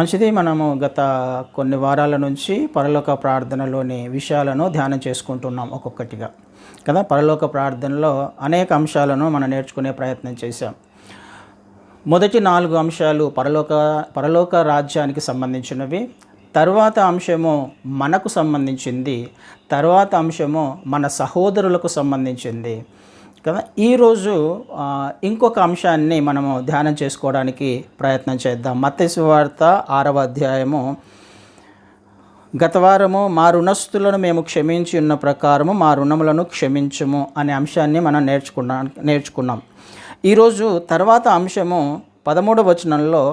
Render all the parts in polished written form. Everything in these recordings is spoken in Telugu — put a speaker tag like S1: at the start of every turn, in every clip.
S1: మంచిది. మనము గత కొన్ని వారాల నుంచి పరలోక ప్రార్థనలోని విషయాలను ధ్యానం చేసుకుంటున్నాం ఒక్కొక్కటిగా కదా. పరలోక ప్రార్థనలో అనేక అంశాలను మనం నేర్చుకునే ప్రయత్నం చేశాం. మొదటి 4 అంశాలు పరలోక రాజ్యానికి సంబంధించినవి. తర్వాత అంశము మనకు సంబంధించింది. తర్వాత అంశము మన సహోదరులకు సంబంధించింది కదా. ఈరోజు ఇంకొక అంశాన్ని మనము ధ్యానం చేసుకోవడానికి ప్రయత్నం చేద్దాం. మత్తయి సువార్త 6వ అధ్యాయము. గత వారము మా రుణస్థులను మేము క్షమించి ఉన్న ప్రకారము మా రుణములను క్షమించుము అనే అంశాన్ని మనం నేర్చుకున్నాం. ఈరోజు తర్వాత అంశము 13వ వచనంలో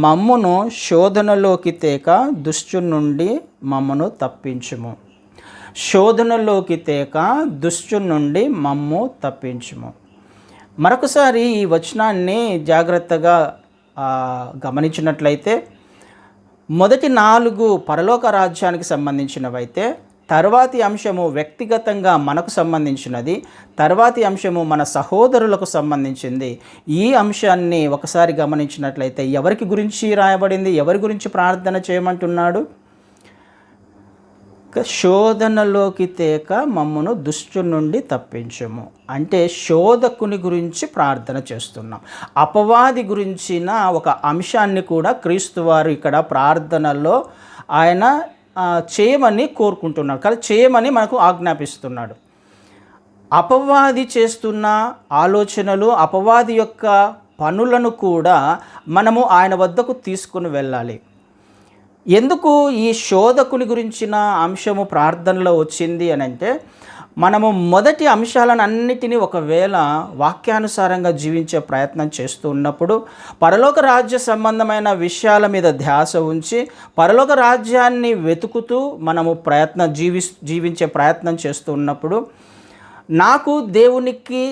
S1: మమ్మును శోధనలోకి తేక దుష్టుని నుండి మమ్మను తప్పించుము. శోధనలోకి తేక దుష్టుని నుండి మమ్ము తప్పించుము. మరొకసారి ఈ వచనాన్ని జాగ్రత్తగా గమనించినట్లయితే మొదటి 4 పరలోక రాజ్యానికి సంబంధించినవైతే తర్వాతి అంశము వ్యక్తిగతంగా మనకు సంబంధించినది. తర్వాతి అంశము మన సహోదరులకు సంబంధించింది. ఈ అంశాన్ని ఒకసారి గమనించినట్లయితే ఎవరికి గురించి రాయబడింది, ఎవరి గురించి ప్రార్థన చేయమంటున్నాడు? శోధనలోకి తేక మమ్మను దుష్టుని నుండి తప్పించము అంటే శోధకుని గురించి ప్రార్థన చేస్తున్నాం. అపవాది గురించిన ఒక అంశాన్ని కూడా క్రీస్తు వారు ఇక్కడ ప్రార్థనలో ఆయన చేయమని కోరుకుంటున్నాడు కదా, చేయమని మనకు ఆజ్ఞాపిస్తున్నాడు. అపవాది చేస్తున్న ఆలోచనలు, అపవాది యొక్క పనులను కూడా మనము ఆయన వద్దకు తీసుకుని వెళ్ళాలి. ఎందుకు ఈ శోధకుని గురించిన అంశము ప్రార్థనలో వచ్చింది అని అంటే, మనము మొదటి అంశాలను అన్నిటినీ ఒకవేళ వాక్యానుసారంగా జీవించే ప్రయత్నం చేస్తూ ఉన్నప్పుడు, పరలోక రాజ్య సంబంధమైన విషయాల మీద ధ్యాస ఉంచి పరలోక రాజ్యాన్ని వెతుకుతూ మనము జీవించే ప్రయత్నం చేస్తూ ఉన్నప్పుడు, నాకు దేవునికి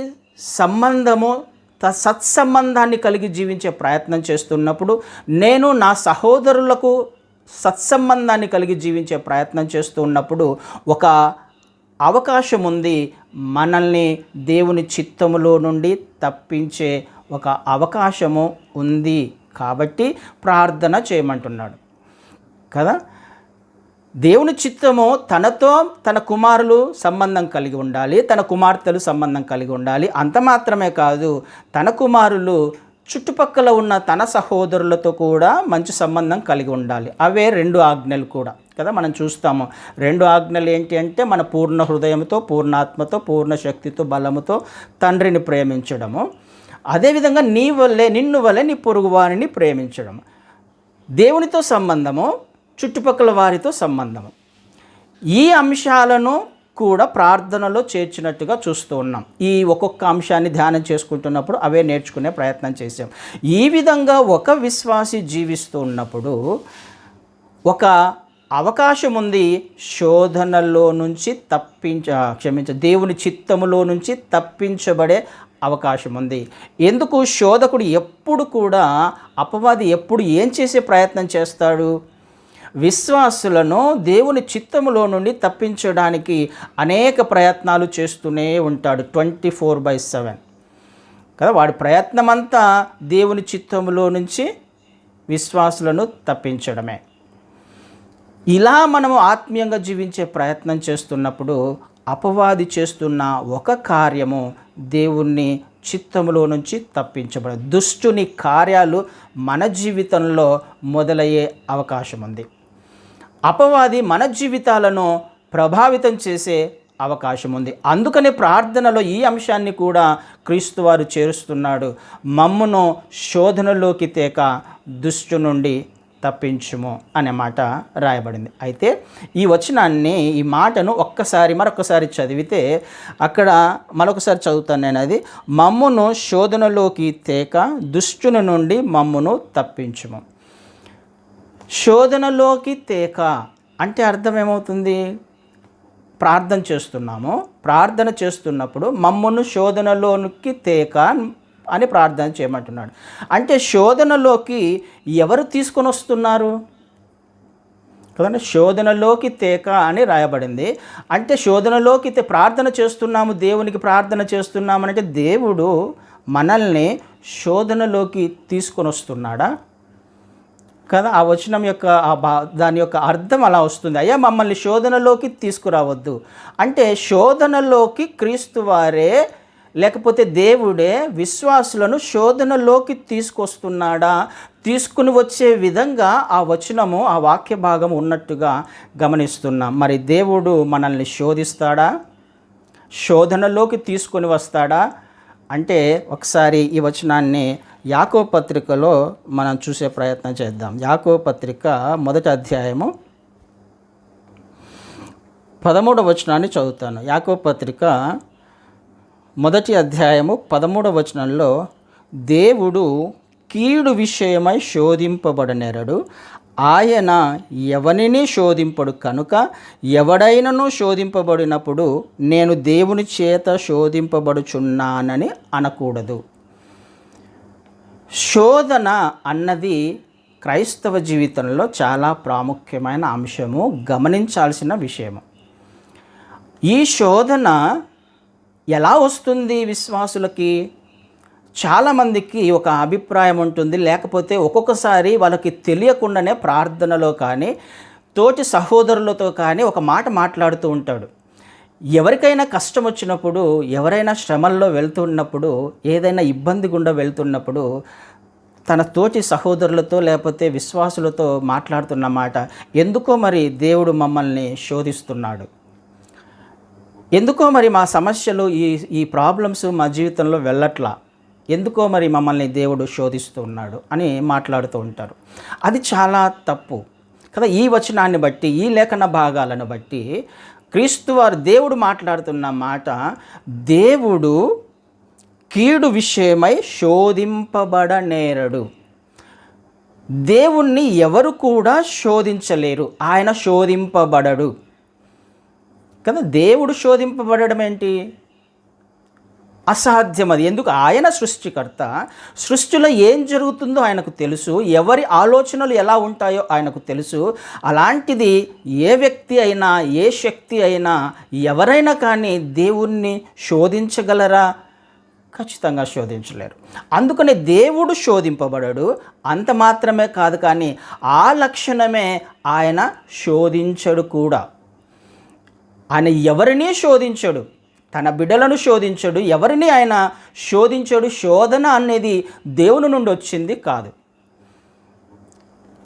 S1: సంబంధము సత్సంబంధాన్ని కలిగి జీవించే ప్రయత్నం చేస్తున్నప్పుడు, నేను నా సహోదరులకు సత్సంబంధాన్ని కలిగి జీవించే ప్రయత్నం చేస్తూ ఉన్నప్పుడు ఒక అవకాశం ఉంది. మనల్ని దేవుని చిత్తములో నుండి తప్పించే ఒక అవకాశము ఉంది. కాబట్టి ప్రార్థన చేయమంటున్నాడు కదా. దేవుని చిత్తము తనతో తన కుమారులు సంబంధం కలిగి ఉండాలి, తన కుమార్తెలు సంబంధం కలిగి ఉండాలి. అంత మాత్రమే కాదు, తన కుమారులు చుట్టుపక్కల ఉన్న తన సహోదరులతో కూడా మంచి సంబంధం కలిగి ఉండాలి. అవే 2 ఆజ్ఞలు కూడా కదా. మనం చూస్తాము 2 ఆజ్ఞలు ఏంటి అంటే, మన పూర్ణ హృదయంతో, పూర్ణాత్మతో, పూర్ణ శక్తితో, బలముతో తండ్రిని ప్రేమించడము. అదేవిధంగా నిన్ను వలె నీ పొరుగు వారిని ప్రేమించడము. దేవునితో సంబంధము, చుట్టుపక్కల వారితో సంబంధము. ఈ అంశాలను కూడా ప్రార్థనలో చేర్చినట్టుగా చూస్తూ ఉన్నాం. ఈ ఒక్కొక్క అంశాన్ని ధ్యానం చేసుకుంటున్నప్పుడు అవే నేర్చుకునే ప్రయత్నం చేశాం. ఈ విధంగా ఒక విశ్వాసి జీవిస్తూ ఉన్నప్పుడు ఒక అవకాశం ఉంది. శోధనలో నుంచి దేవుని చిత్తములో నుంచి తప్పించబడే అవకాశం ఉంది. ఎందుకు? శోధకుడు ఎప్పుడు కూడా, అపవాది ఎప్పుడు ఏం చేసే ప్రయత్నం చేస్తాడు? విశ్వాసులను దేవుని చిత్తములో నుండి తప్పించడానికి అనేక ప్రయత్నాలు చేస్తూనే ఉంటాడు 24/7 కదా. వాడి ప్రయత్నం అంతా దేవుని చిత్తములో నుంచి విశ్వాసులను తప్పించడమే. ఇలా మనము ఆత్మీయంగా జీవించే ప్రయత్నం చేస్తున్నప్పుడు అపవాది చేస్తున్న ఒక కార్యము దేవుని చిత్తములో నుంచి తప్పించబడదు. దుష్టుని కార్యాలు మన జీవితంలో మొదలయ్యే అవకాశం ఉంది. అపవాది మన జీవితాలను ప్రభావితం చేసే అవకాశం ఉంది. అందుకనే ప్రార్థనలో ఈ అంశాన్ని కూడా క్రీస్తు వారు చేరుస్తున్నాడు. మమ్మును శోధనలోకి తేక దుష్టు నుండి తప్పించుము అనే మాట రాయబడింది. అయితే ఈ వచనాన్ని, ఈ మాటను మరొకసారి చదివితే, అక్కడ మరొకసారి చదువుతాను నేను. అది మమ్మును శోధనలోకి తేక దుష్టుని నుండి మమ్మును తప్పించుము. శోధనలోకి తేక అంటే అర్థం ఏమవుతుంది? ప్రార్థన చేస్తున్నప్పుడు మమ్మును శోధనలోకి తేక అని ప్రార్థన చేయమంటున్నాడు. అంటే శోధనలోకి ఎవరు తీసుకొని వస్తున్నారు కదండి? శోధనలోకి తేక అని రాయబడింది. అంటే శోధనలోకి ప్రార్థన చేస్తున్నాము, దేవునికి ప్రార్థన చేస్తున్నాము అంటే దేవుడు మనల్ని శోధనలోకి తీసుకొని వస్తున్నాడా? కదా. ఆ వచనం యొక్క దాని యొక్క అర్థం అలా వస్తుంది. అయ్యా మమ్మల్ని శోధనలోకి తీసుకురావద్దు అంటే శోధనలోకి క్రీస్తు వారే లేకపోతే దేవుడే విశ్వాసులను శోధనలోకి తీసుకొస్తున్నాడా, తీసుకుని వచ్చే విధంగా ఆ వచనము ఆ వాక్య భాగం ఉన్నట్టుగా గమనిస్తున్నాం. మరి దేవుడు మనల్ని శోధిస్తాడా, శోధనలోకి తీసుకొని వస్తాడా అంటే ఒకసారి ఈ వచనాన్ని యాకోబు పత్రికలో మనం చూసే ప్రయత్నం చేద్దాం. యాకోబు పత్రిక 1వ అధ్యాయము 13వ వచనాన్ని చదువుతాను. యాకోబు పత్రిక 1వ అధ్యాయము 13వ వచనంలో, దేవుడు కీడు విషయమై శోధింపబడనేరడు, ఆయన ఎవనిని శోధింపడు కనుక ఎవడైనను శోధింపబడినప్పుడు నేను దేవుని చేత శోధింపబడుచున్నానని అనకూడదు. శోధన అన్నది క్రైస్తవ జీవితంలో చాలా ప్రాముఖ్యమైన అంశము, గమనించాల్సిన విషయము. ఈ శోధన ఎలా వస్తుంది విశ్వాసులకి? చాలామందికి ఒక అభిప్రాయం ఉంటుంది, లేకపోతే ఒక్కొక్కసారి వాళ్ళకి తెలియకుండానే ప్రార్థనలో కానీ తోటి సహోదరులతో కానీ ఒక మాట మాట్లాడుతూ ఉంటాడు. ఎవరికైనా కష్టం వచ్చినప్పుడు, ఎవరైనా శ్రమల్లో వెళ్తున్నప్పుడు, ఏదైనా ఇబ్బంది గుండా వెళ్తున్నప్పుడు తన తోటి సహోదరులతో లేకపోతే విశ్వాసులతో మాట్లాడుతున్న మాట, ఎందుకో మరి దేవుడు మమ్మల్ని శోధిస్తున్నాడు, ఎందుకో మరి మా సమస్యలు ఈ ప్రాబ్లమ్స్ మా జీవితంలో వెళ్ళట్లా, ఎందుకో మరి మమ్మల్ని దేవుడు శోధిస్తున్నాడు అని మాట్లాడుతూ ఉంటారు. అది చాలా తప్పు కదా. ఈ వచనాన్ని బట్టి, ఈ లేఖన భాగాలను బట్టి క్రీస్తువారు దేవుడు మాట్లాడుతున్న మాట, దేవుడు కీడు విషయమై శోధింపబడనేరడు. దేవుణ్ణి ఎవరు కూడా శోధించలేరు, ఆయన శోధింపబడడు కదా. దేవుడు శోధింపబడడం ఏంటి? అసాధ్యం అది. ఎందుకు? ఆయన సృష్టికర్త, సృష్టిలో ఏం జరుగుతుందో ఆయనకు తెలుసు, ఎవరి ఆలోచనలు ఎలా ఉంటాయో ఆయనకు తెలుసు. అలాంటిది ఏ వ్యక్తి అయినా, ఏ శక్తి అయినా, ఎవరైనా కానీ దేవుణ్ణి శోధించగలరా? ఖచ్చితంగా శోధించలేరు. అందుకని దేవుడు శోధింపబడడు. అంత మాత్రమే కాదు, కానీ ఆ లక్షణమే ఆయన శోధించడు కూడా. ఆయన ఎవరినీ శోధించడు, తన బిడ్డలను శోధించడు, ఎవరిని ఆయన శోధించడు. శోధన అనేది దేవుని నుండి వచ్చింది కాదు.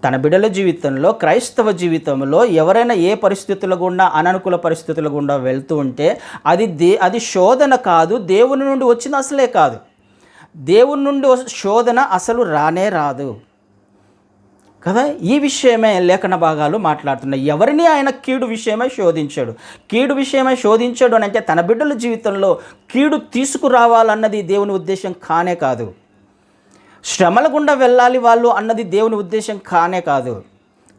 S1: తన బిడ్డల జీవితంలో, క్రైస్తవ జీవితంలో ఎవరైనా ఏ పరిస్థితుల గుండా, అననుకూల పరిస్థితుల గుండా వెళ్తూ ఉంటే అది శోధన కాదు, దేవుని నుండి వచ్చింది అసలే కాదు. దేవుని నుండి శోధన అసలు రానే రాదు కదా. ఈ విషయమే లేఖన భాగాలు మాట్లాడుతున్నాయి. ఎవరిని ఆయన కీడు విషయమై శోధించాడు. కీడు విషయమై శోధించాడు అని అంటే తన బిడ్డల జీవితంలో కీడు తీసుకురావాలన్నది దేవుని ఉద్దేశం కానే కాదు. శ్రమల గుండా వెళ్ళాలి వాళ్ళు అన్నది దేవుని ఉద్దేశం కానే కాదు.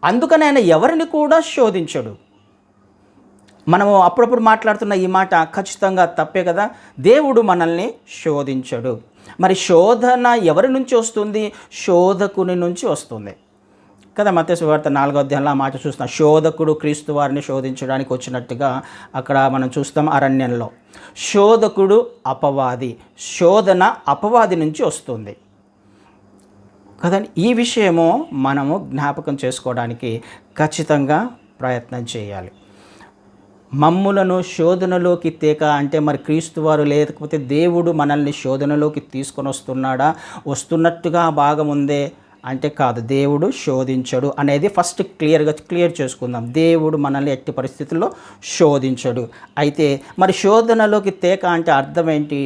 S1: అందుకని ఆయన ఎవరిని కూడా శోధించడు. మనము అప్పుడప్పుడు మాట్లాడుతున్న ఈ మాట ఖచ్చితంగా తప్పే కదా. దేవుడు మనల్ని శోధించడు. మరి శోధన ఎవరి నుంచి వస్తుంది? శోధకుని నుంచి వస్తుంది కదా. మత్తయి సువార్త 4వ అధ్యాయంలో ఆ మాట చూస్తాం. శోధకుడు క్రీస్తు వారిని శోధించడానికి వచ్చినట్టుగా అక్కడ మనం చూస్తాం. అరణ్యంలో శోధకుడు అపవాది, శోధన అపవాది నుంచి వస్తుంది కదా. ఈ విషయము మనము జ్ఞాపకం చేసుకోవడానికి ఖచ్చితంగా ప్రయత్నం చేయాలి. మమ్ములను శోధనలోకి తేక అంటే మరి క్రీస్తు వారు లేకపోతే దేవుడు మనల్ని శోధనలోకి తీసుకొని వస్తున్నట్టుగా భాగం ఉందే అంటే కాదు. దేవుడు శోధించడు అనేది ఫస్ట్ క్లియర్ చేసుకుందాం. దేవుడు మనల్ని ఎట్టి పరిస్థితుల్లో శోధించడు. అయితే మరి శోధనలోకి తేక అంటే అర్థం ఏంటి?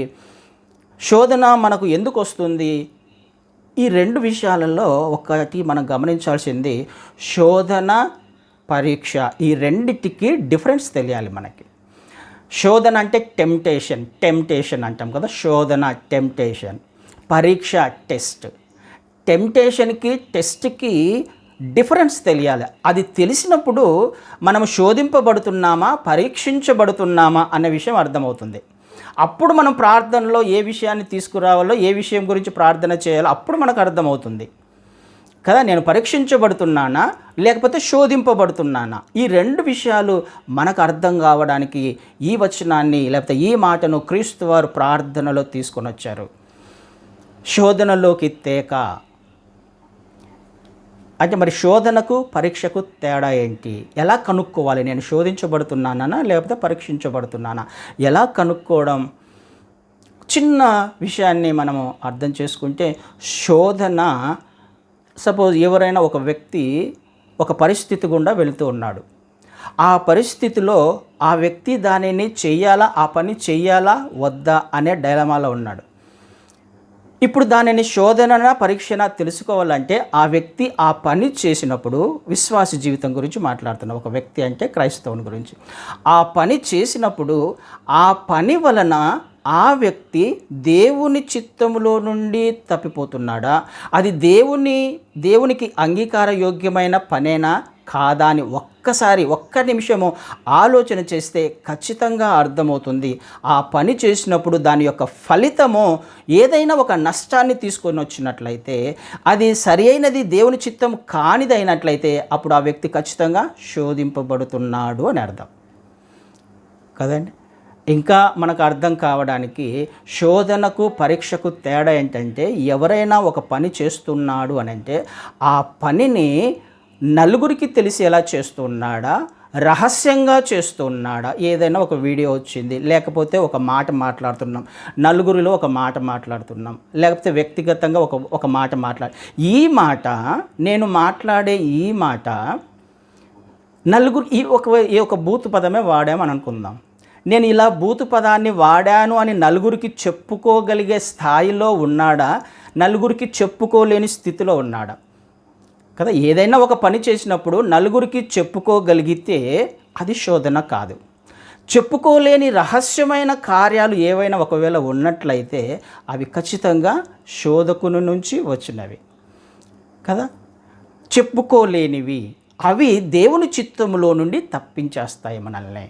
S1: శోధన మనకు ఎందుకు వస్తుంది? ఈ రెండు విషయాలలో ఒకటి మనం గమనించాల్సింది, శోధన, పరీక్ష. ఈ రెండిటికి డిఫరెన్స్ తెలియాలి మనకి. శోధన అంటే టెంప్టేషన్ అంటాం కదా. శోధన టెంప్టేషన్, పరీక్ష టెస్ట్. టెంప్టేషన్కి, టెస్ట్కి డిఫరెన్స్ తెలియాలి. అది తెలిసినప్పుడు మనం శోధింపబడుతున్నామా, పరీక్షించబడుతున్నామా అనే విషయం అర్థమవుతుంది. అప్పుడు మనం ప్రార్థనలో ఏ విషయాన్ని తీసుకురావాలో, ఏ విషయం గురించి ప్రార్థన చేయాలో అప్పుడు మనకు అర్థమవుతుంది కదా. నేను పరీక్షించబడుతున్నానా లేకపోతే శోధింపబడుతున్నానా? ఈ రెండు విషయాలు మనకు అర్థం కావడానికి ఈ వచనాన్ని లేకపోతే ఈ మాటను క్రీస్తు వారు ప్రార్థనలో తీసుకొని వచ్చారు. శోధనలోకి తేక అంటే మరి శోధనకు పరీక్షకు తేడా ఏంటి? ఎలా కనుక్కోవాలి? నేను శోధించబడుతున్నానా లేకపోతే పరీక్షించబడుతున్నానా? ఎలా కనుక్కోవడం? చిన్న విషయాన్ని మనము అర్థం చేసుకుంటే, శోధన సపోజ్ ఎవరైనా ఒక వ్యక్తి ఒక పరిస్థితి గుండా వెళుతూ ఉన్నాడు. ఆ పరిస్థితిలో ఆ వ్యక్తి దానిని చెయ్యాలా, ఆ పని చెయ్యాలా వద్దా అనే డైలమాలో ఉన్నాడు. ఇప్పుడు దానిని శోధన పరీక్షణ తెలుసుకోవాలంటే ఆ వ్యక్తి ఆ పని చేసినప్పుడు, విశ్వాస జీవితం గురించి మాట్లాడుతున్నాం, ఒక వ్యక్తి అంటే క్రైస్తవుని గురించి. ఆ పని చేసినప్పుడు ఆ పని వలన ఆ వ్యక్తి దేవుని చిత్తములో నుండి తప్పిపోతున్నాడా, అది దేవునికి అంగీకారయోగ్యమైన పనేనా కాదా అని ఒక్క నిమిషము ఆలోచన చేస్తే ఖచ్చితంగా అర్థమవుతుంది. ఆ పని చేసినప్పుడు దాని యొక్క ఫలితము ఏదైనా ఒక నష్టాన్ని తీసుకొని వచ్చినట్లయితే, అది సరి అయినది దేవుని చిత్తం కానిదైనట్లయితే, అప్పుడు ఆ వ్యక్తి ఖచ్చితంగా శోధింపబడుతున్నాడు అని అర్థం కదండి. ఇంకా మనకు అర్థం కావడానికి శోధనకు పరీక్షకు తేడా ఏంటంటే, ఎవరైనా ఒక పని చేస్తున్నాడు అని అంటే ఆ పనిని నలుగురికి తెలిసేలా చేస్తున్నాడా, రహస్యంగా చేస్తున్నాడా? ఏదైనా ఒక వీడియో వచ్చింది, లేకపోతే ఒక మాట మాట్లాడుతున్నాం, నలుగురిలో ఒక మాట మాట్లాడుతున్నాం, లేకపోతే వ్యక్తిగతంగా ఒక మాట నేను మాట్లాడే ఈ మాట నలుగురు ఈ ఒక బూతు పదమే వాడామని అనుకుందాం. నేను ఇలా బూతు పదాన్ని వాడాను అని నలుగురికి చెప్పుకోగలిగే స్థాయిలో ఉన్నాడా, నలుగురికి చెప్పుకోలేని స్థితిలో ఉన్నాడా? కదా, ఏదైనా ఒక పని చేసినప్పుడు నలుగురికి చెప్పుకోగలిగితే అది శోధన కాదు. చెప్పుకోలేని రహస్యమైన కార్యాలు ఏవైనా ఒకవేళ ఉన్నట్లయితే అవి ఖచ్చితంగా శోధకుని నుంచి వచ్చినవి కదా. చెప్పుకోలేనివి అవి దేవుని చిత్తములో నుండి తప్పించేస్తాయి మనల్ని.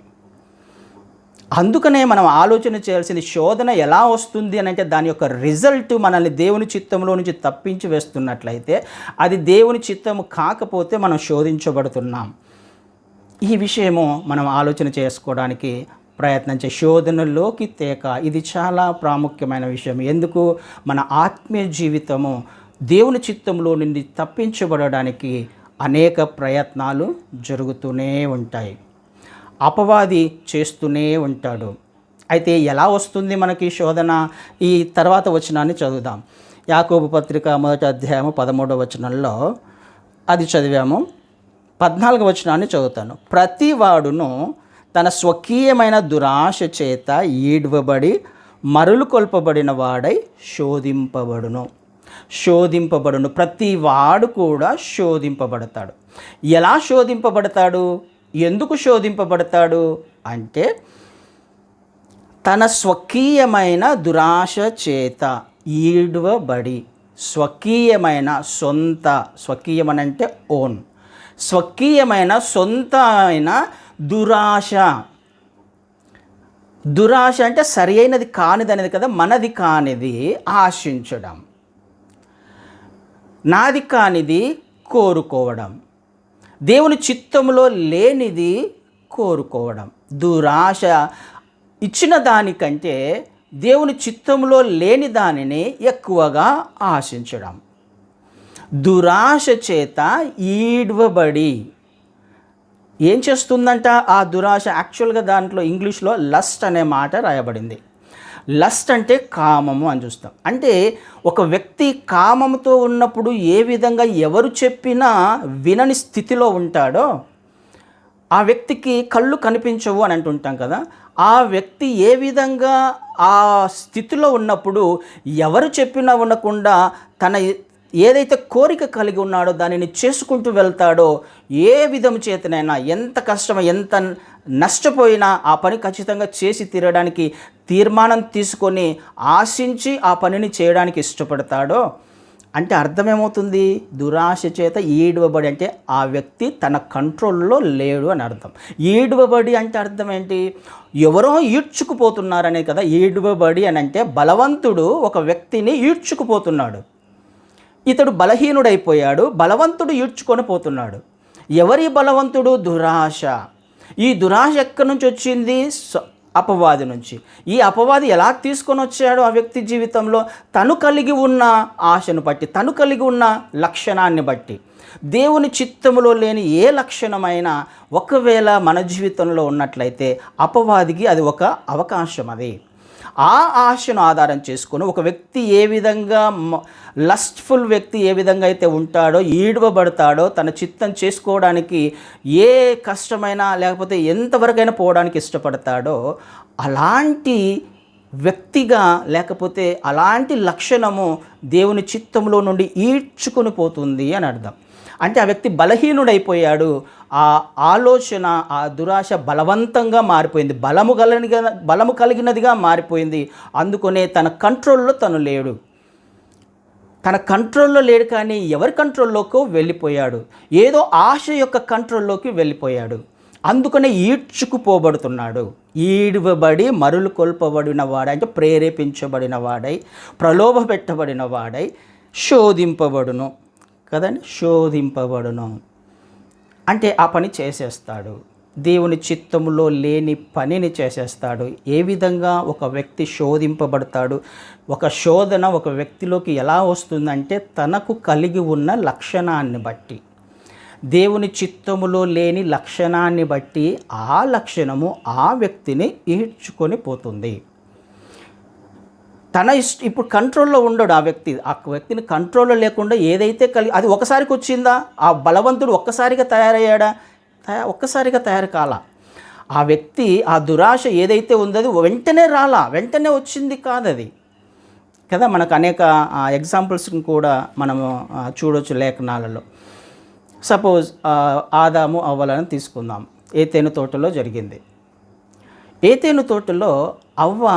S1: అందుకనే మనం ఆలోచన చేయాల్సింది, శోధన ఎలా వస్తుంది అని అంటే దాని యొక్క రిజల్ట్ మనల్ని దేవుని చిత్తంలో నుంచి తప్పించి వేస్తున్నట్లయితే, అది దేవుని చిత్తము కాకపోతే మనం శోధించబడుతున్నాం. ఈ విషయము మనం ఆలోచన చేసుకోవడానికి ప్రయత్నం చేయ. శోధనలోకి తేక, ఇది చాలా ప్రాముఖ్యమైన విషయం. ఎందుకు? మన ఆత్మీయ జీవితము దేవుని చిత్తంలో నుండి తప్పించబడడానికి అనేక ప్రయత్నాలు జరుగుతూనే ఉంటాయి. అపవాది చేస్తూనే ఉంటాడు. అయితే ఎలా వస్తుంది మనకి శోధన? ఈ తర్వాత వచనాన్ని చదువుదాం. యాకోబు పత్రిక 1వ అధ్యాయము 13వ వచనంలో అది చదివాము. 14వ వచనాన్ని చదువుతాను. ప్రతి వాడును తన స్వకీయమైన దురాశ చేత ఈడ్వబడి మరులు కొల్పబడిన వాడై శోధింపబడును. ప్రతి వాడు కూడా శోధింపబడతాడు. ఎలా శోధింపబడతాడు? ఎందుకు శోధింపబడతాడు అంటే, తన స్వకీయమైన దురాశ చేత ఈడ్వబడి, స్వకీయమైన స్వకీయమనంటే ఓన్, స్వకీయమైన సొంత అయిన దురాశ అంటే సరి అయినది కానిది అనేది కదా, మనది కానిది ఆశించడం, నాది కానిది కోరుకోవడం, దేవుని చిత్తములో లేనిది కోరుకోవడం. దురాశ ఇచ్చిన దానికంటే దేవుని చిత్తములో లేని దానిని ఎక్కువగా ఆశించడం. దురాశ చేత ఈడ్వబడి ఏం చేస్తుందంట ఆ దురాశ? యాక్చువల్గా దాంట్లో ఇంగ్లీష్లో లస్ట్ అనే మాట రాయబడింది. లస్ట్ అంటే కామము అని చూస్తాం. అంటే ఒక వ్యక్తి కామముతో ఉన్నప్పుడు ఏ విధంగా ఎవరు చెప్పినా వినని స్థితిలో ఉంటాడో, ఆ వ్యక్తికి కళ్ళు కనిపించవు అని అంటుంటాం కదా. ఆ వ్యక్తి ఏ విధంగా ఆ స్థితిలో ఉన్నప్పుడు ఎవరు చెప్పినా వినకుండా తన ఏదైతే కోరిక కలిగి ఉన్నాడో దానిని చేసుకుంటూ వెళ్తాడో, ఏ విధం చేతనైనా ఎంత కష్టమో ఎంత నష్టపోయినా ఆ పని ఖచ్చితంగా చేసి తీరడానికి తీర్మానం తీసుకొని ఆశించి ఆ పనిని చేయడానికి ఇష్టపడతాడో, అంటే అర్థమేమవుతుంది? దురాశ చేత ఈడవబడి అంటే ఆ వ్యక్తి తన కంట్రోల్లో లేడు అని అర్థం. ఈడవబడి అంటే అర్థం ఏంటి? ఎవరో ఈడ్చుకుపోతున్నారనే కదా ఈడవబడి అని అంటే. బలవంతుడు ఒక వ్యక్తిని ఈడ్చుకుపోతున్నాడు, ఇతడు బలహీనుడైపోయాడు, బలవంతుడు ఈడ్చుకొని పోతున్నాడు. ఎవరి బలవంతుడు? దురాశ. ఈ దురాశ ఎక్కడి నుంచి వచ్చింది? అపవాది నుంచి. ఈ అపవాది ఎలా తీసుకొని వచ్చాడు ఆ వ్యక్తి జీవితంలో? తను కలిగి ఉన్న ఆశను బట్టి, తను కలిగి ఉన్న లక్షణాన్ని బట్టి. దేవుని చిత్తములో లేని ఏ లక్షణమైనా ఒకవేళ మన జీవితంలో ఉన్నట్లయితే అపవాదికి అది ఒక అవకాశం. అది ఆ ఆశను ఆధారం చేసుకొని ఒక వ్యక్తి ఏ విధంగా లస్ట్ఫుల్ వ్యక్తి ఏ విధంగా అయితే ఉంటాడో, ఈడవబడతాడో, తన చిత్తం చేసుకోవడానికి ఏ కష్టమైనా లేకపోతే ఎంతవరకైనా పోవడానికి ఇష్టపడతాడో అలాంటి వ్యక్తిగా లేకపోతే అలాంటి లక్షణము దేవుని చిత్తంలో నుండి ఈడ్చుకొని పోతుంది అని అర్థం. అంటే ఆ వ్యక్తి బలహీనుడైపోయాడు. ఆ ఆలోచన, ఆ దురాశ బలవంతంగా మారిపోయింది, బలము కలిగినదిగా మారిపోయింది. అందుకనే తన కంట్రోల్లో తను లేడు. తన కంట్రోల్లో లేడు, కానీ ఎవరి కంట్రోల్లోకో వెళ్ళిపోయాడు. ఏదో ఆశ యొక్క కంట్రోల్లోకి వెళ్ళిపోయాడు. అందుకనే ఈడ్చుకుపోబడుతున్నాడు. ఈడవబడి మరులు కొల్పబడిన వాడై, అంటే ప్రేరేపించబడిన వాడై, ప్రలోభ పెట్టబడిన వాడై శోధింపబడును కదండి. శోధింపబడును అంటే ఆ పని చేసేస్తాడు. దేవుని చిత్తములో లేని పనిని చేసేస్తాడు. ఏ విధంగా ఒక వ్యక్తి శోధింపబడతాడు? ఒక శోధన ఒక వ్యక్తిలోకి ఎలా వస్తుందంటే తనకు కలిగి ఉన్న లక్షణాన్ని బట్టి, దేవుని చిత్తములో లేని లక్షణాన్ని బట్టి ఆ లక్షణము ఆ వ్యక్తిని ఈడ్చుకొని పోతుంది. ఇప్పుడు కంట్రోల్లో ఉండడు ఆ వ్యక్తిని కంట్రోల్లో లేకుండా ఏదైతే అది ఒకసారికి వచ్చిందా? ఆ బలవంతుడు ఒక్కసారిగా తయారయ్యాడా? ఒక్కసారిగా తయారు కాల. ఆ వ్యక్తి ఆ దురాశ ఏదైతే ఉందో అది వెంటనే వచ్చింది కాదది కదా. మనకు అనేక ఎగ్జాంపుల్స్ని కూడా మనము చూడవచ్చు లేఖనాలలో. సపోజ్ ఆదాము అవ్వలను తీసుకుందాం. ఏతేను తోటలో జరిగింది. ఏతేను తోటలో అవ్వ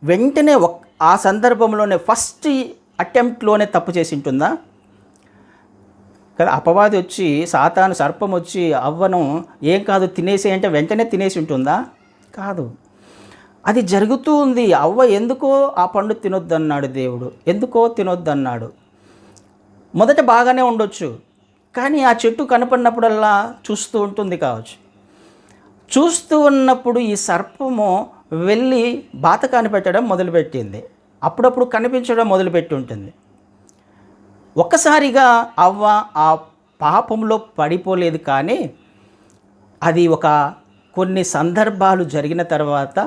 S1: వెంటనే ఆ సందర్భంలోనే ఫస్ట్ అటెంప్ట్లోనే తప్పు చేసి ఉంటుందా కదా. అపవాది వచ్చి, సాతాను సర్పం వచ్చి అవ్వను ఏం కాదు తినేసి అంటే వెంటనే తినేసి ఉంటుందా? కాదు. అది జరుగుతూ ఉంది. అవ్వ ఎందుకో ఆ పండు తినొద్దన్నాడు దేవుడు, ఎందుకో తినొద్దన్నాడు. మొదట బాగానే ఉండొచ్చు, కానీ ఆ చెట్టు కనపడినప్పుడల్లా చూస్తూ ఉంటుంది కావచ్చు. చూస్తూ ఉన్నప్పుడు ఈ సర్పము వెళ్ళి బాతకాన్ని పెట్టడం మొదలుపెట్టింది. అప్పుడప్పుడు కనిపించడం మొదలుపెట్టి ఉంటుంది. ఒక్కసారిగా అవ్వ ఆ పాపంలో పడిపోలేదు, కానీ అది కొన్ని సందర్భాలు జరిగిన తర్వాత,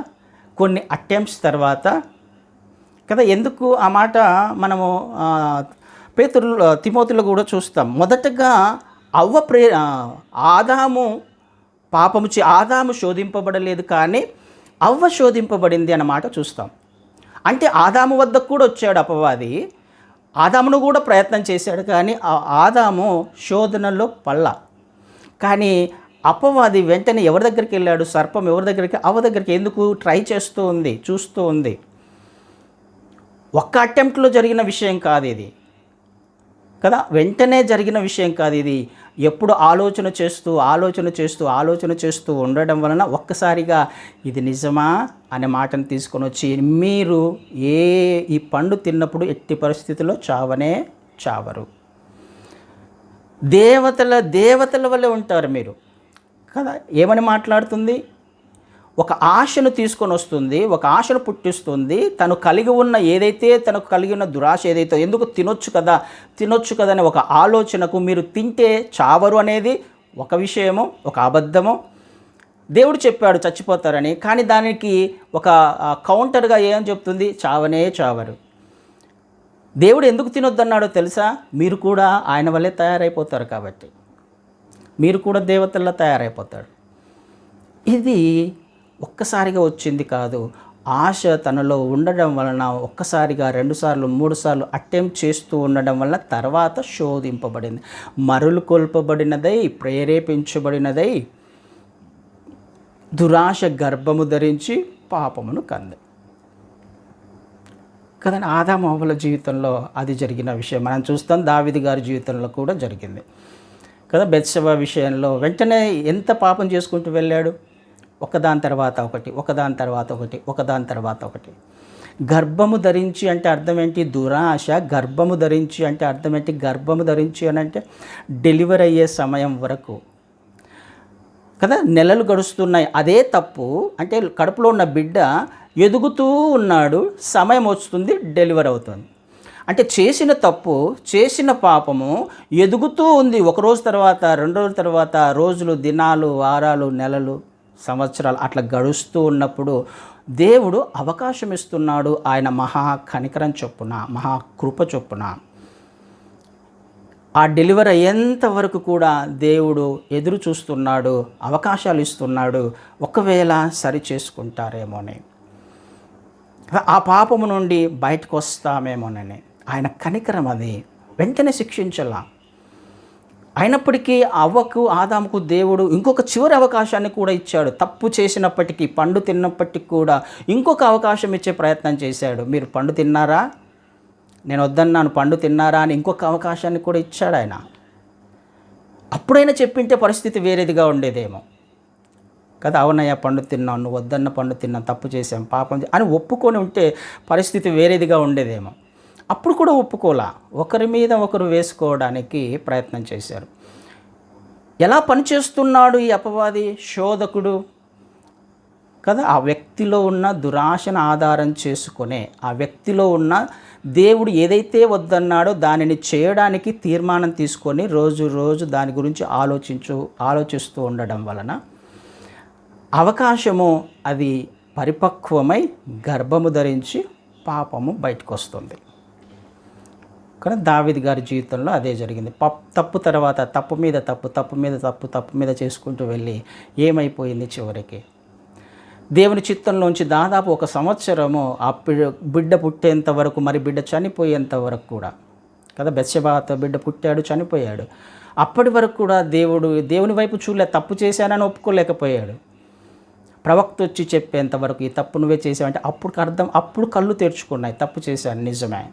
S1: కొన్ని అటెంప్ట్స్ తర్వాత కదా. ఎందుకు ఆ మాట మనము తిమోతిలో కూడా చూస్తాం. మొదటగా ఆదాము శోధింపబడలేదు, కానీ అవ్వ శోధింపబడింది అన్నమాట చూస్తాం. అంటే ఆదాము వద్దకు కూడా వచ్చాడు అపవాది, ఆదామును కూడా ప్రయత్నం చేశాడు, కానీ ఆదాము శోధనలో కానీ అపవాది వెంటనే ఎవరి దగ్గరికి వెళ్ళాడు? సర్పం ఎవరి దగ్గరికి? అవ్వ దగ్గరికి. ఎందుకు? ట్రై చేస్తూ ఉంది, చూస్తూ ఉంది. ఒక్క అటెంప్ట్లో జరిగిన విషయం కాదు ఇది కదా. వెంటనే జరిగిన విషయం కాదు ఇది. ఎప్పుడు ఆలోచన చేస్తూ ఉండడం వలన ఒక్కసారిగా ఇది నిజమా అనే మాటను తీసుకొని వచ్చి, మీరు ఈ పండు తిన్నప్పుడు ఎట్టి పరిస్థితుల్లో చావరు, దేవతల వల్లే ఉంటారు మీరు కదా. ఏమని మాట్లాడుతుంది? ఒక ఆశను తీసుకొని వస్తుంది, ఒక ఆశను పుట్టిస్తుంది. తను కలిగి ఉన్న దురాశ ఏదైతే, ఎందుకు తినొచ్చు కదా అనే ఒక ఆలోచనకు, మీరు తింటే చావరు అనేది ఒక విషయము, ఒక అబద్ధము. దేవుడు చెప్పాడు చచ్చిపోతారని, కానీ దానికి ఒక కౌంటర్గా ఏం చెప్తుంది? చావరు. దేవుడు ఎందుకు తినొద్దన్నాడో తెలుసా? మీరు కూడా ఆయన వల్లే తయారైపోతారు కాబట్టి, మీరు కూడా దేవతల్లా తయారైపోతాడు. ఇది ఒక్కసారిగా వచ్చింది కాదు. ఆశ తనలో ఉండడం వలన ఒక్కసారిగా 2 సార్లు 3 సార్లు అటెంప్ట్ చేస్తూ ఉండడం వలన తర్వాత శోధింపబడింది, మరులు కొల్పబడినదై, ప్రేరేపించబడినదై దురాశ గర్భము ధరించి పాపమును కంది కదండి. ఆదాము అవ్వల జీవితంలో అది జరిగిన విషయం మనం చూస్తాం. దావీదు గారి జీవితంలో కూడా జరిగింది కదా. బెత్షెబ విషయంలో వెంటనే ఎంత పాపం చేసుకుంటూ వెళ్ళాడు? ఒకదాని తర్వాత ఒకటి. గర్భము ధరించి అంటే అర్థం ఏంటి? దురాశ. గర్భము ధరించి అంటే అర్థం ఏంటి? గర్భము ధరించి అని అంటే డెలివరీ అయ్యే సమయం వరకు కదా, నెలలు గడుస్తున్నాయి. అదే తప్పు. అంటే కడుపులో ఉన్న బిడ్డ ఎదుగుతూ ఉన్నాడు, సమయం వస్తుంది, డెలివరీ అవుతుంది. అంటే చేసిన తప్పు, చేసిన పాపము ఎదుగుతూ ఉంది. ఒక రోజు తర్వాత, 2 రోజుల తర్వాత, రోజులు, దినాలు, వారాలు, నెలలు, సంవత్సరాలు అట్లా గడుస్తూ ఉన్నప్పుడు దేవుడు అవకాశం ఇస్తున్నాడు. ఆయన మహా కనికరం చొప్పున, మహా కృప చొప్పున ఆ డెలివరీ అయ్యేంత వరకు కూడా దేవుడు ఎదురు చూస్తున్నాడు, అవకాశాలు ఇస్తున్నాడు. ఒకవేళ సరి చేసుకుంటారేమోని, ఆ పాపము నుండి బయటకు వస్తామేమోనని ఆయన కనికరం అది. వెంటనే శిక్షించాల. అయినప్పటికీ అవ్వకు, ఆదాముకు దేవుడు ఇంకొక చివరి అవకాశాన్ని కూడా ఇచ్చాడు. తప్పు చేసినప్పటికీ, పండు తిన్నప్పటికీ కూడా ఇంకొక అవకాశం ఇచ్చే ప్రయత్నం చేశాడు. మీరు పండు తిన్నారా, నేను వద్దన్నాను, పండు తిన్నారా అని ఇంకొక అవకాశాన్ని కూడా ఇచ్చాడు ఆయన. అప్పుడైనా చెప్పింటే పరిస్థితి వేరేదిగా ఉండేదేమో కదా. అవునయ్యా, పండు తిన్నాను, నువ్వు వద్దన్న పండు తిన్నాను, తప్పు చేశాం, పాపం అని ఒప్పుకొని ఉంటే పరిస్థితి వేరేదిగా ఉండేదేమో. అప్పుడు కూడా ఒప్పుకోలా, ఒకరి మీద ఒకరు వేసుకోవడానికి ప్రయత్నం చేశారు. ఎలా పనిచేస్తున్నాడు ఈ అపవాది, శోధకుడు కదా. ఆ వ్యక్తిలో ఉన్న దురాశను ఆధారం చేసుకునే, ఆ వ్యక్తిలో ఉన్న దేవుడు ఏదైతే వద్దన్నాడో దానిని చేయడానికి తీర్మానం తీసుకొని రోజు రోజు దాని గురించి ఆలోచిస్తూ ఉండడం వలన అవకాశము అది పరిపక్వమై గర్భము ధరించి పాపము బయటకు వస్తుంది. కానీ దావీదు గారి జీవితంలో అదే జరిగింది. తప్పు తర్వాత తప్పు మీద తప్పు, తప్పు మీద తప్పు, తప్పు మీద చేసుకుంటూ వెళ్ళి ఏమైపోయింది, చివరికి దేవుని చిత్తంలోంచి దాదాపు 1 సంవత్సరము ఆ బిడ్డ పుట్టేంత వరకు, మరి బిడ్డ చనిపోయేంత వరకు కూడా కదా. బెత్షెబాతో బిడ్డ పుట్టాడు, చనిపోయాడు. అప్పటి వరకు కూడా దేవుని వైపు చూడలే, తప్పు చేశానని ఒప్పుకోలేకపోయాడు. ప్రవక్త వచ్చి చెప్పేంత వరకు ఈ తప్పు నువ్వే చేసావంటే అప్పుడు కళ్ళు తెరుచుకున్నాయి. తప్పు చేశాను, నిజమే,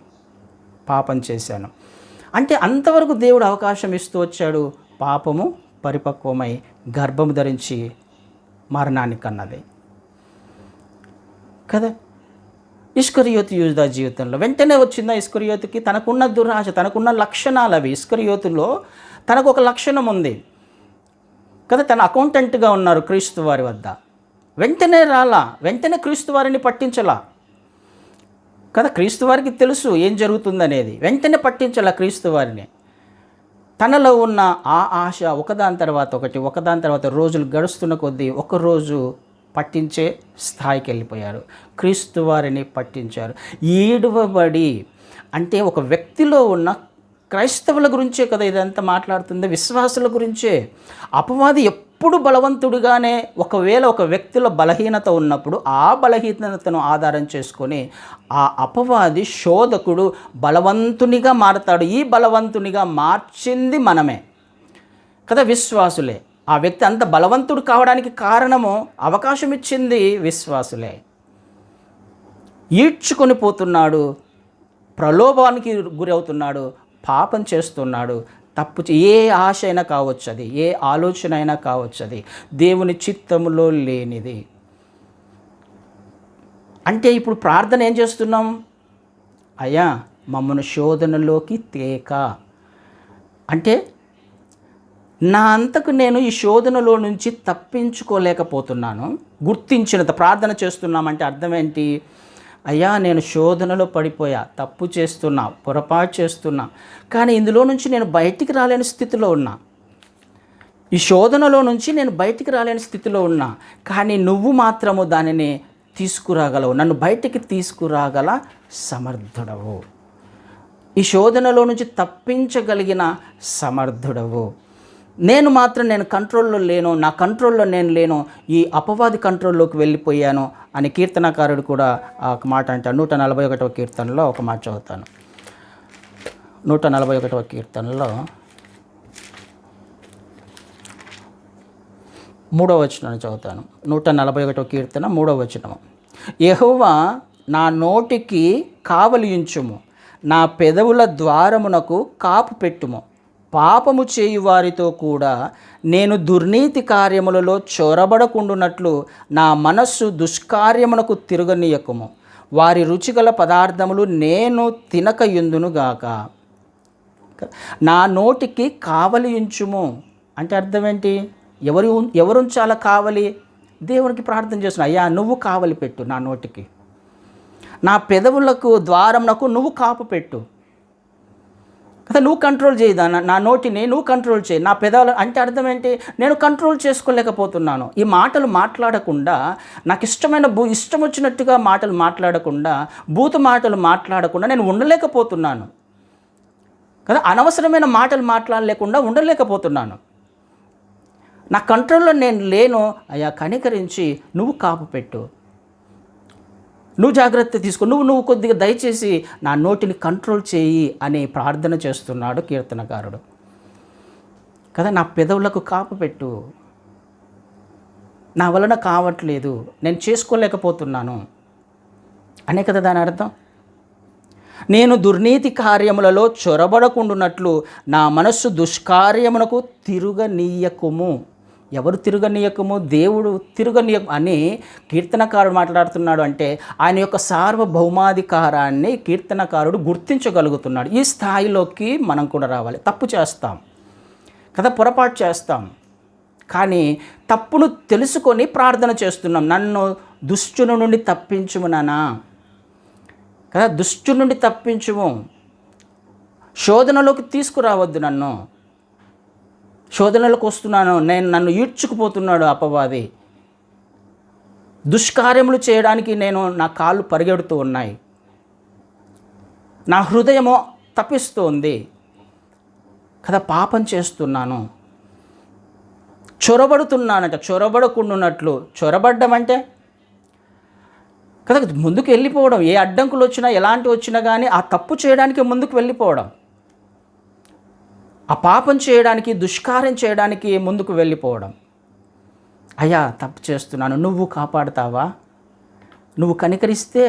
S1: పాపం చేశాను అంటే. అంతవరకు దేవుడు అవకాశం ఇస్తూ వచ్చాడు. పాపము పరిపక్వమై గర్భము ధరించి మరణానికి అన్నది కదా. ఇస్కరియోతు యూదా జీవితంలో వెంటనే వచ్చిందా ఇస్కరియోతుకి? తనకున్న దురాశ, తనకున్న లక్షణాలు అవి. ఇస్కరియోతులో తనకు ఒక లక్షణం ఉంది కదా. తన అకౌంటెంట్గా ఉన్నారు క్రీస్తు వారి వద్ద. వెంటనే వెంటనే క్రీస్తు వారిని పట్టించలా కదా. క్రీస్తు వారికి తెలుసు ఏం జరుగుతుందనేది. వెంటనే పట్టించాల క్రీస్తు వారిని. తనలో ఉన్న ఆ ఆశ ఒకదాని తర్వాత రోజులు గడుస్తున్న కొద్దీ ఒకరోజు పట్టించే స్థాయికి వెళ్ళిపోయారు. క్రీస్తు వారిని పట్టించారు. ఈడువబడి అంటే ఒక వ్యక్తిలో ఉన్న క్రైస్తవుల గురించే కదా ఇదంతా మాట్లాడుతుంది, విశ్వాసుల గురించే. అపవాది ఎప్పుడు బలవంతుడిగానే, ఒకవేళ ఒక వ్యక్తిలో బలహీనత ఉన్నప్పుడు ఆ బలహీనతను ఆధారం చేసుకొని ఆ అపవాది శోధకుడు బలవంతునిగా మారతాడు. ఈ బలవంతునిగా మార్చింది మనమే కదా, విశ్వాసులే. ఆ వ్యక్తి అంత బలవంతుడు కావడానికి కారణము అవకాశం ఇచ్చింది విశ్వాసులే. ఈడ్చుకొని పోతున్నాడు, ప్రలోభానికి గురి అవుతున్నాడు, పాపం చేస్తున్నాడు. ఏ ఆశ అయినా కావచ్చు, అది ఏ ఆలోచన అయినా కావచ్చు, అది దేవుని చిత్తములో లేనిది. అంటే ఇప్పుడు ప్రార్థన ఏం చేస్తున్నాం? అయ్యా మమ్మను శోధనలోకి తేక అంటే నా అంతకు నేను ఈ శోధనలో నుంచి తప్పించుకోలేకపోతున్నాను. గుర్తించినంత ప్రార్థన చేస్తున్నామంటే అర్థం ఏంటి? అయ్యా నేను శోధనలో పడిపోయా, తప్పు చేస్తున్నా, పొరపాటు చేస్తున్నా, కానీ ఇందులో నుంచి నేను బయటికి రాలేని స్థితిలో ఉన్నా. ఈ శోధనలో నుంచి నేను బయటికి రాలేని స్థితిలో ఉన్నా, కానీ నువ్వు మాత్రము దానిని తీసుకురాగలవు, నన్ను బయటికి తీసుకురాగల సమర్థుడవు, ఈ శోధనలో నుంచి తప్పించగలిగిన సమర్థుడవు. నేను కంట్రోల్లో లేను, నా కంట్రోల్లో నేను లేను, ఈ అపవాది కంట్రోల్లోకి వెళ్ళిపోయాను అని కీర్తనకారుడు కూడా ఒక మాట అంటాడు. 141వ కీర్తనలో ఒక మాట చదువుతాను. 141వ కీర్తనలో 3వ వచనాన్ని చదువుతాను. 141వ కీర్తన 3వ వచనము. యెహోవా నా నోటికి కావలియుంచుము, నా పెదవుల ద్వారమునకు కాపు పెట్టుము. పాపము చేయు వారితో కూడా నేను దుర్నీతి కార్యములలో చొరబడకుండునట్లు నా మనస్సు దుష్కార్యమునకు తిరగనీయకుము. వారి రుచిగల పదార్థములు నేను తినకయుందునుగాక. నా నోటికి కావలి ఉంచుము అంటే అర్థం ఏంటి? ఎవరుంచాల కావలి? దేవునికి ప్రార్థన చేస్తున్నా, అయ్యా నువ్వు కావలి పెట్టు నా నోటికి, నా పెదవులకు ద్వారమునకు నువ్వు కాపు పెట్టు. కదా, నువ్వు కంట్రోల్ చేయదా నా నోటిని, నువ్వు కంట్రోల్ చేయి, నా పెదాలు అంటే అర్థం ఏంటి? నేను కంట్రోల్ చేసుకోలేకపోతున్నాను. ఈ మాటలు మాట్లాడకుండా, నాకు ఇష్టమైన ఇష్టం వచ్చినట్టుగా మాటలు మాట్లాడకుండా, బూతు మాటలు మాట్లాడకుండా నేను ఉండలేకపోతున్నాను కదా, అనవసరమైన మాటలు మాట్లాడలేకుండా ఉండలేకపోతున్నాను. నా కంట్రోల్లో నేను లేను. అయ్యా కనికరించి నువ్వు కాపు పెట్టు, నువ్వు జాగ్రత్త తీసుకో, నువ్వు కొద్దిగా దయచేసి నా నోటిని కంట్రోల్ చేయి అని ప్రార్థన చేస్తున్నాడు కీర్తనకారుడు కదా. నా పెదవులకు కాపు పెట్టు, నా వలన కావట్లేదు, నేను చేసుకోలేకపోతున్నాను అనే కదా దాని అర్థం. నేను దుర్నీతి కార్యములలో చొరబడకుండునట్లు నా మనస్సు దుష్కార్యమునకు తిరుగనీయకుము. ఎవరు తిరగనీయకము? దేవుడు తిరగనీయకు అని కీర్తనకారుడు మాట్లాడుతున్నాడు. అంటే ఆయన యొక్క సార్వభౌమాధికారాన్ని కీర్తనకారుడు గుర్తించగలుగుతున్నాడు. ఈ స్థాయిలోకి మనం కూడా రావాలి. తప్పు చేస్తాం కదా, పొరపాటు చేస్తాం, కానీ తప్పును తెలుసుకొని ప్రార్థన చేస్తున్నాం. నన్ను దుష్టుని నుండి తప్పించుము నానా కదా, దుష్టుని నుండి తప్పించుము, శోధనలోకి తీసుకురావద్దు, శోధనలకు వస్తున్నాను నేను, నన్ను ఈడ్చుకుపోతున్నాడు అపవాది, దుష్కార్యములు చేయడానికి నా కాళ్ళు పరిగెడుతూ ఉన్నాయి, నా హృదయము తప్పిస్తోంది కదా, పాపం చేస్తున్నాను, చొరబడుతున్నానంట. చొరబడకుండాన్నట్లు, చొరబడ్డం అంటే కదా ముందుకు వెళ్ళిపోవడం, ఏ అడ్డంకులు వచ్చినా ఎలాంటి వచ్చినా కానీ ఆ తప్పు చేయడానికి ముందుకు వెళ్ళిపోవడం, ఆ పాపం చేయడానికి, దుష్కార్యం చేయడానికి ముందుకు వెళ్ళిపోవడం. అయ్యా తప్పు చేస్తున్నాను, నువ్వు కాపాడుతావా, నువ్వు కనికరిస్తే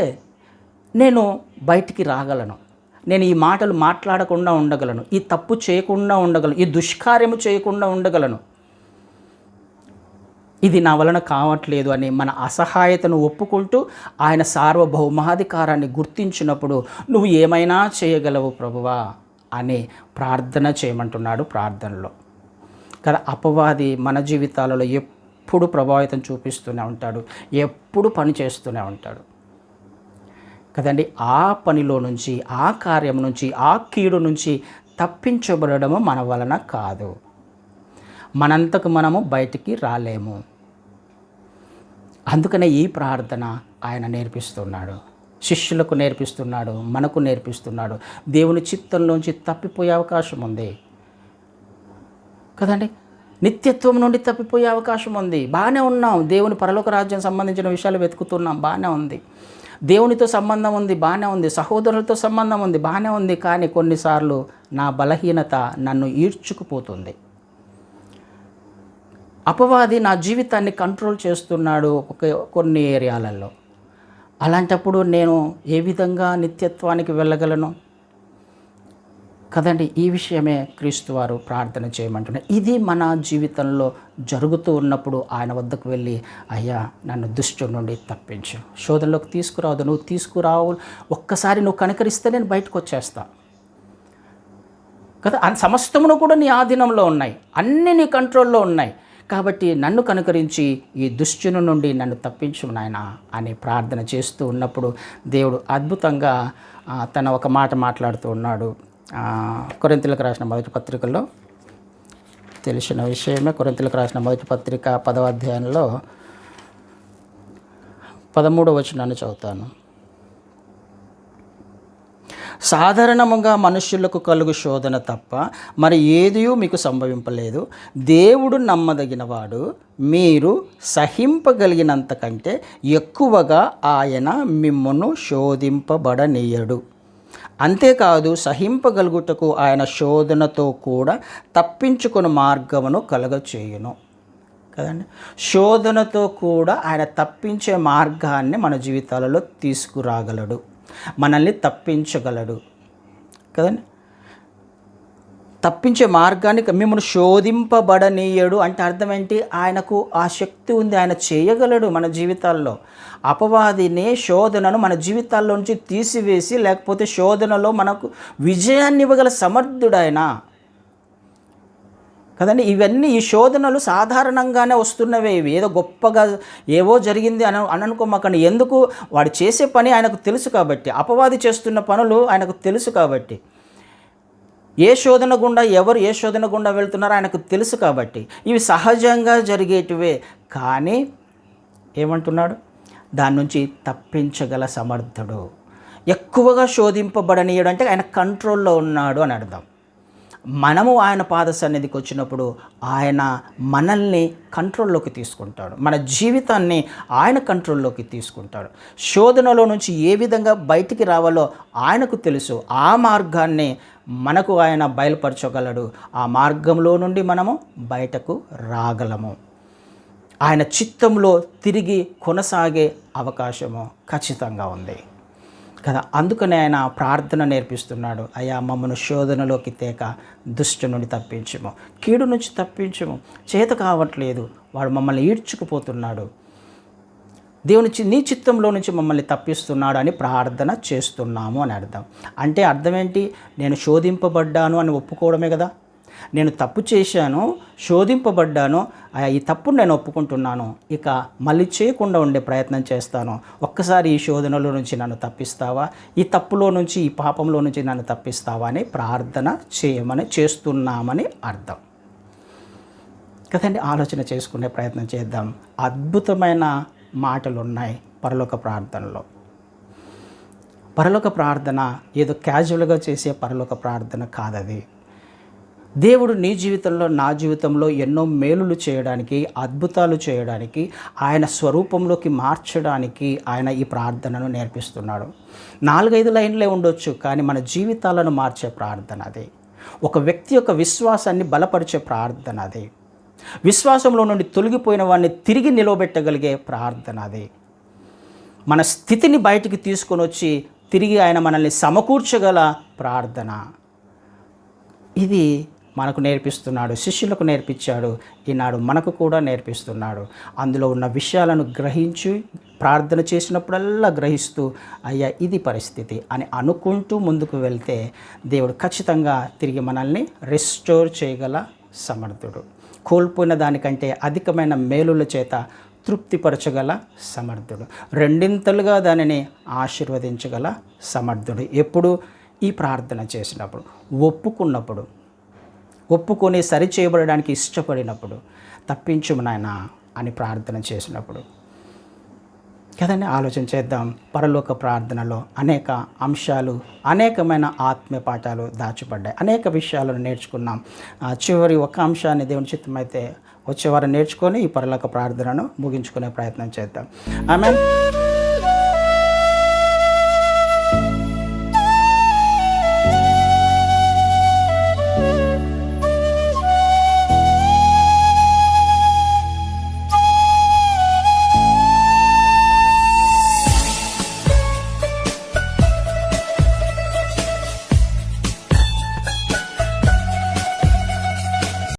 S1: నేను బయటికి రాగలను, నేను ఈ మాటలు మాట్లాడకుండా ఉండగలను, ఈ తప్పు చేయకుండా ఉండగలను, ఈ దుష్కార్యము చేయకుండా ఉండగలను, ఇది నా వలన కావట్లేదు అని మన అసహాయతను ఒప్పుకుంటూ ఆయన సార్వభౌమాధికారాన్ని గుర్తించినప్పుడు నువ్వు ఏమైనా చేయగలవు ప్రభువా అని ప్రార్థన చేయమంటున్నాడు ప్రార్థనలో కదా. అపవాది మన జీవితాలలో ఎప్పుడు ప్రభావితం చూపిస్తూనే ఉంటాడు, ఎప్పుడు పని చేస్తూనే ఉంటాడు కదండి. ఆ పనిలో నుంచి, ఆ కార్యం నుంచి, ఆ కీడు నుంచి తప్పించబడము మన వలన కాదు, మనంతకు మనము బయటికి రాలేము. అందుకనే ఈ ప్రార్థన ఆయన నేర్పిస్తున్నాడు, శిష్యులకు నేర్పిస్తున్నాడు, మనకు నేర్పిస్తున్నాడు. దేవుని చిత్తంలోంచి తప్పిపోయే అవకాశం ఉంది కదండి, నిత్యత్వం నుండి తప్పిపోయే అవకాశం ఉంది. బాగానే ఉన్నాం, దేవుని పరలోక రాజ్యం సంబంధించిన విషయాలు వెతుకుతున్నాం, బాగానే ఉంది, దేవునితో సంబంధం ఉంది, బాగానే ఉంది, సహోదరులతో సంబంధం ఉంది, బాగానే ఉంది. కానీ కొన్నిసార్లు నా బలహీనత నన్ను ఈడ్చుకుపోతుంది. అపవాది నా జీవితాన్ని కంట్రోల్ చేస్తున్నాడు కొన్ని ఏరియాలలో. అలాంటప్పుడు నేను ఏ విధంగా నిత్యత్వానికి వెళ్ళగలను కదండి. ఈ విషయమే క్రీస్తు వారు ప్రార్థన చేయమంటున్నారు. ఇది మన జీవితంలో జరుగుతూ ఉన్నప్పుడు ఆయన వద్దకు వెళ్ళి, అయ్యా నన్ను దుష్టుడి నుండి తప్పించు, శోధనలోకి తీసుకురావద్దు, నువ్వు తీసుకురావు, ఒక్కసారి నువ్వు కనికరిస్తే నేను బయటకు వచ్చేస్తా కదా. సమస్తమును కూడా నీ ఆధీనంలో ఉన్నాయి, అన్నీ నీ కంట్రోల్లో ఉన్నాయి, కాబట్టి నన్ను కనుకరించి ఈ దుష్టుని నుండి నన్ను తప్పించు నాయనా అని ప్రార్థన చేస్తూ ఉన్నప్పుడు దేవుడు అద్భుతంగా తన ఒక మాట మాట్లాడుతూ ఉన్నాడు. కొరింథీయులకు రాసిన మొదటి పత్రికలో తెలిసిన విషయమే. కొరింథీయులకు రాసిన మొదటి పత్రిక 10వ అధ్యాయంలో 13వ వచనాన్ని చదువుతాను. సాధారణంగా మనుష్యులకు కలుగు శోధన తప్ప మరి ఏదియూ మీకు సంభవింపలేదు. దేవుడు నమ్మదగినవాడు, మీరు సహింపగలిగినంత కంటే ఎక్కువగా ఆయన మిమ్మును శోధింపబడనీయడు. అంతేకాదు సహింపగలుగుటకు ఆయన శోధనతో కూడా తప్పించుకుని మార్గమును కలగచేయును కదండి. శోధనతో కూడా ఆయన తప్పించే మార్గాన్ని మన జీవితాలలో తీసుకురాగలడు, మనల్ని తప్పించగలడు కదండి. తప్పించే మార్గాన్ని మిమ్మల్ని శోధింపబడనీయడు అంటే అర్థం ఏంటి? ఆయనకు ఆ శక్తి ఉంది, ఆయన చేయగలడు మన జీవితాల్లో. అపవాదిని, శోధనను మన జీవితాల్లో నుంచి తీసివేసి, లేకపోతే శోధనలో మనకు విజయాన్ని ఇవ్వగల సమర్థుడు ఆయన కదండి. ఇవన్నీ ఈ శోధనలు సాధారణంగానే వస్తున్నవే, ఇవి ఏదో గొప్పగా ఏవో జరిగింది అని అనుకోమాకండి. ఎందుకు? వాడు చేసే పని ఆయనకు తెలుసు కాబట్టి, అపవాది చేస్తున్న పనులు ఆయనకు తెలుసు కాబట్టి ఏ శోధన గుండా ఎవరు ఏ శోధన గుండా వెళ్తున్నారో ఆయనకు తెలుసు. కాబట్టి ఇవి సహజంగా జరిగేటివే. కానీ ఏమంటున్నాడు? దాని నుంచి తప్పించగల సమర్థుడు. ఎక్కువగా శోధింపబడనీయడు అంటే ఆయన కంట్రోల్లో ఉన్నాడు అని అర్థం. మనము ఆయన పాద సన్నిధికి వచ్చినప్పుడు ఆయన మనల్ని కంట్రోల్లోకి తీసుకుంటాడు. మన జీవితాన్ని ఆయన కంట్రోల్లోకి తీసుకుంటాడు. శోధనలో నుంచి ఏ విధంగా బయటికి రావాలో ఆయనకు తెలుసు. ఆ మార్గాన్ని మనకు ఆయన బయలుపరచగలడు. ఆ మార్గంలో నుండి మనము బయటకు రాగలము. ఆయన చిత్తంలో తిరిగి కొనసాగే అవకాశము ఖచ్చితంగా ఉంది కదా. అందుకనే ఆయన ప్రార్థన నేర్పిస్తున్నాడు. అయ్యా, మమ్మను శోధనలోకి తేక దుష్టు నుండి తప్పించుము, కీడు నుంచి తప్పించుము. చేత కావట్లేదు, వాడు మమ్మల్ని ఈడ్చుకుపోతున్నాడు, దేవుని నీ చిత్తంలో నుంచి మమ్మల్ని తప్పిస్తున్నాడు అని ప్రార్థన చేస్తున్నాము అని అర్థం. అంటే అర్థం ఏంటి? నేను శోధింపబడ్డాను అని ఒప్పుకోవడమే కదా. నేను తప్పు చేశాను, శోధింపబడ్డాను, ఈ తప్పును నేను ఒప్పుకుంటున్నాను, ఇక మళ్ళీ చేయకుండా ఉండే ప్రయత్నం చేస్తాను. ఒక్కసారి ఈ శోధనలో నుంచి నన్ను తప్పిస్తావా, ఈ తప్పులో నుంచి, ఈ పాపంలో నుంచి నన్ను తప్పిస్తావా అని ప్రార్థన చేస్తున్నామని అర్థం కదండి. ఆలోచన చేసుకునే ప్రయత్నం చేద్దాం. అద్భుతమైన మాటలు ఉన్నాయి పరలోక ప్రార్థనలో. పరలోక ప్రార్థన ఏదో క్యాజువల్గా చేసే పరలోక ప్రార్థన కాదది. దేవుడు నీ జీవితంలో, నా జీవితంలో ఎన్నో మేలులు చేయడానికి, అద్భుతాలు చేయడానికి, ఆయన స్వరూపంలోకి మార్చడానికి ఆయన ఈ ప్రార్థనను నేర్పిస్తున్నాడు. 4-5 లైన్లే ఉండొచ్చు, కానీ మన జీవితాలను మార్చే ప్రార్థన అది. ఒక వ్యక్తి యొక్క విశ్వాసాన్ని బలపరిచే ప్రార్థన అది. విశ్వాసంలో నుండి తొలగిపోయిన వాడిని తిరిగి నిలవబెట్టగలిగే ప్రార్థన అది. మన స్థితిని బయటికి తీసుకొని వచ్చి తిరిగి ఆయన మనల్ని సమకూర్చగల ప్రార్థన ఇది మనకు నేర్పిస్తున్నాడు. శిష్యులకు నేర్పించాడు, ఈనాడు మనకు కూడా నేర్పిస్తున్నాడు. అందులో ఉన్న విషయాలను గ్రహించి ప్రార్థన చేసినప్పుడల్లా గ్రహిస్తూ, అయ్యా ఇది పరిస్థితి అని అనుకుంటూ ముందుకు వెళ్తే దేవుడు ఖచ్చితంగా తిరిగి మనల్ని రెస్టోర్ చేయగల సమర్థుడు. కోల్పోయిన దానికంటే అధికమైన మేలుల చేత తృప్తిపరచగల సమర్థుడు. రెండింతలుగా దానిని ఆశీర్వదించగల సమర్థుడు. ఎప్పుడు? ఈ ప్రార్థన చేసినప్పుడు, ఒప్పుకొని సరిచేయబడడానికి ఇష్టపడినప్పుడు, తప్పించుము నాయనా అని ప్రార్థన చేసినప్పుడు కదండి. ఆలోచన చేద్దాం. పరలోక ప్రార్థనలో అనేక అంశాలు, అనేకమైన ఆత్మీయ పాఠాలు దాచిపడ్డాయి. అనేక విషయాలను నేర్చుకున్నాం. చివరి ఒక అంశాన్ని దేవుని చిత్తమైతే వచ్చేవారు నేర్చుకొని ఈ పరలోక ప్రార్థనను ముగించుకునే ప్రయత్నం చేద్దాం. ఆమేన్.